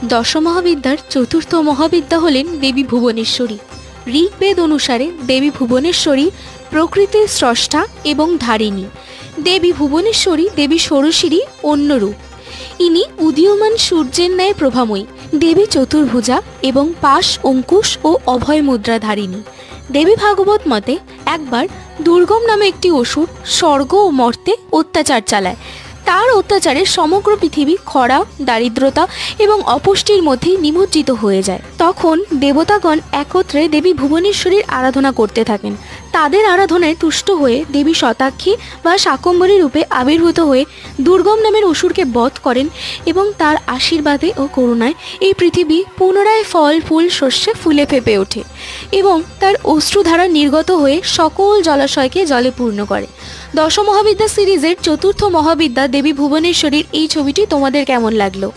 দশমহাবিদ্যার চতুর্থ মহাবিদ্যা হলেন দেবী ভুবনেশ্বরী। ঋগ্বেদ অনুসারে দেবী ভুবনেশ্বরী প্রকৃতির স্রষ্টা এবং ধারিণী। দেবী ভুবনেশ্বরী দেবী ষোড়শীরই অন্য রূপ। ইনি উদীয়মান সূর্যের ন্যায় প্রভাময়ী, দেবী চতুর্ভুজা এবং পাশ, অঙ্কুশ ও অভয় মুদ্রা ধারিণী। দেবী ভাগবত মতে একবার দুর্গম নামে একটি অসুর স্বর্গ ও মর্তে অত্যাচার চালায়। তার অত্যাচারে সমগ্র পৃথিবী খরা, দারিদ্রতা এবং অপুষ্টির মধ্যে নিমজ্জিত হয়ে যায়। তখন দেবতাগণ একত্রে দেবী ভুবনেশ্বরীর আরাধনা করতে থাকেন। তাদের আরাধনায় তুষ্ট হয়ে দেবী শতাক্ষী বা শাকম্ভরী রূপে আবির্ভূত হয়ে দুর্গম নামের অসুরকে বধ করেন এবং তার আশীর্বাদে ও করুণায় এই পৃথিবী পুনরায় ফল ফুল শস্যে ফুলে ফেঁপে ওঠে এবং তার অশ্রুধারা নির্গত হয়ে সকল জলাশয়কে জলে পূর্ণ করে। দশমহাবিদ্যা সিরিজের চতুর্থ মহাবিদ্যা দেবী ভুবনেশ্বরীর এই ছবিটি তোমাদের কেমন লাগলো?